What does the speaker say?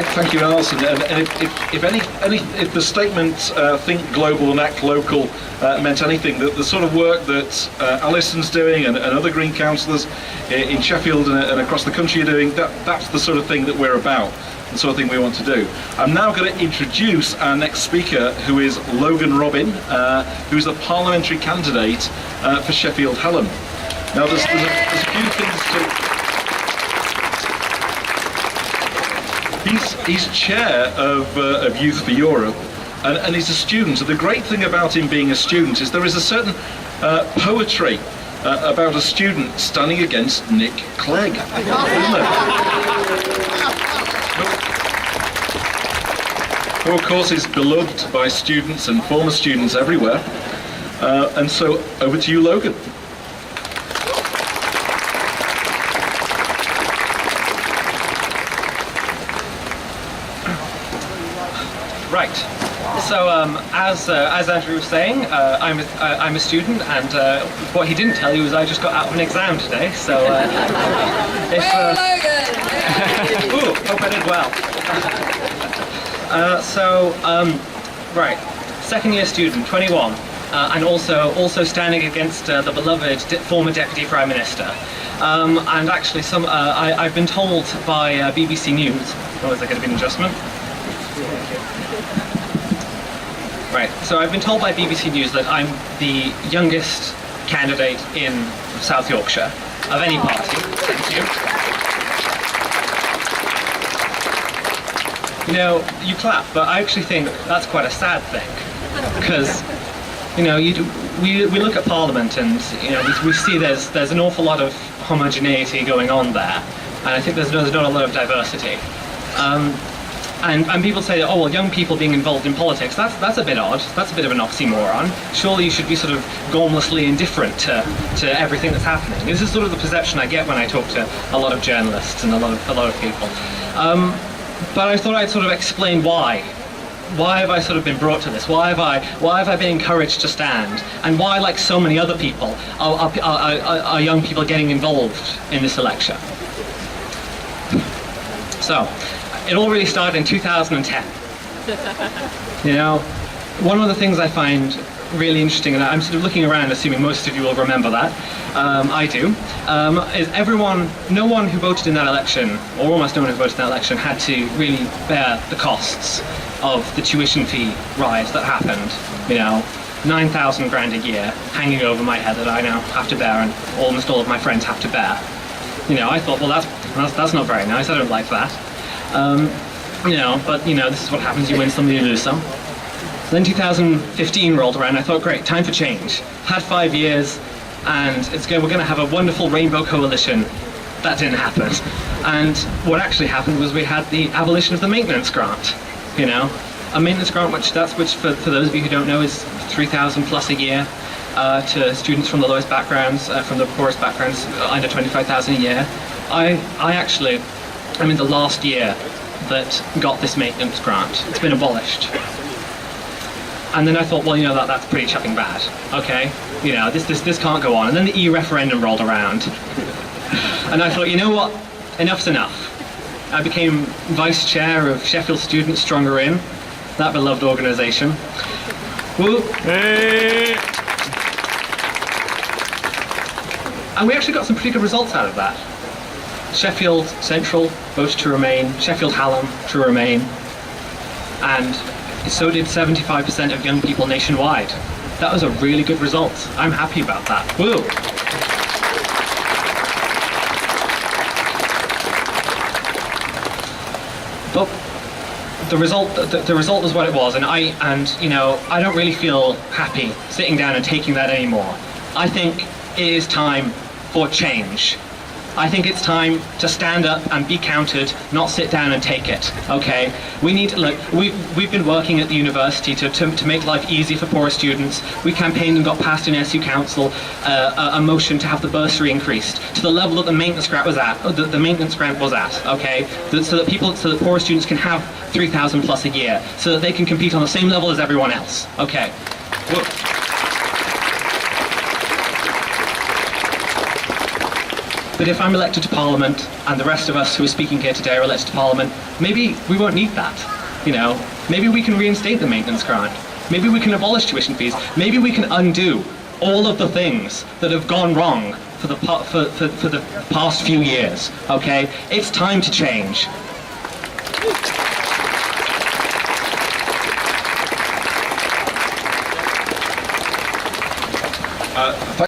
Thank you, Alison. And if the statement "think global and act local" meant anything, the sort of work that Alison's doing and other Green councillors in Sheffield and across the country are doing, that's the sort of thing that we're about, the sort of thing we want to do. I'm now going to introduce our next speaker, who is Logan Robin, who's a parliamentary candidate for Sheffield Hallam. Now, there's a few things to. He's chair of Youth for Europe, and he's a student. So the great thing about him being a student is there is a certain poetry about a student standing against Nick Clegg, isn't there? Who, of course, is beloved by students and former students everywhere. And so, over to you, Logan. Right. So, as Andrew was saying, I'm a student, and what he didn't tell you is I just got out of an exam today. So, Ooh, hope I did well. Right, second year student, 21, and also standing against the beloved former Deputy Prime Minister. And actually, I've been told by BBC News. Oh, is there going to be an adjustment? Right, so I've been told by BBC News that I'm the youngest candidate in South Yorkshire of any party. Thank you. You know, you clap, but I actually think that's quite a sad thing, because, you know, we look at Parliament and, you know, we see there's an awful lot of homogeneity going on there, and I think there's not a lot of diversity. And people say, oh, well, young people being involved in politics, that's a bit odd. That's a bit of an oxymoron. Surely you should be sort of gormlessly indifferent to everything that's happening. This is sort of the perception I get when I talk to a lot of journalists and a lot of people. But I thought I'd sort of explain why. Why have I sort of been brought to this? Why have I been encouraged to stand? And why, like so many other people, are young people getting involved in this election? So, it all really started in 2010. You know, one of the things I find really interesting, and I'm sort of looking around assuming most of you will remember that, I do, is no one who voted in that election, or almost no one who voted in that election, had to really bear the costs of the tuition fee rise that happened. You know, 9,000 grand a year hanging over my head that I now have to bear, and almost all of my friends have to bear. You know, I thought, well, that's not very nice, I don't like that. You know, but, you know, this is what happens, you win some, you lose some. Then 2015 rolled around, I thought, great, time for change. Had 5 years, and we're going to have a wonderful rainbow coalition. That didn't happen. And what actually happened was we had the abolition of the maintenance grant. You know, a maintenance grant, which for those of you who don't know, is 3,000 plus a year to students from the lowest backgrounds, from the poorest backgrounds, under 25,000 a year. I'm in the last year that got this maintenance grant. It's been abolished. And then I thought, well, you know, that's pretty chuffing bad. Okay, you know, this can't go on. And then the e-referendum rolled around. And I thought, you know what, enough's enough. I became vice chair of Sheffield Students Stronger In, that beloved organisation. Woo! Hey. And we actually got some pretty good results out of that. Sheffield Central voted to remain, Sheffield Hallam to remain, and so did 75% of young people nationwide. That was a really good result. I'm happy about that. Woo! But the result was what it was, and you know, I don't really feel happy sitting down and taking that anymore. I think it is time for change. I think it's time to stand up and be counted, not sit down and take it, okay? We've been working at the university to make life easy for poorer students. We campaigned and got passed in SU Council a motion to have the bursary increased to the level that the maintenance grant was at, okay? So that poorer students can have 3,000 plus a year, so that they can compete on the same level as everyone else, okay? Whoa. that if I'm elected to Parliament and the rest of us who are speaking here today are elected to Parliament, maybe we won't need that. You know, maybe we can reinstate the maintenance grant. Maybe we can abolish tuition fees. Maybe we can undo all of the things that have gone wrong for the past few years. Okay, it's time to change.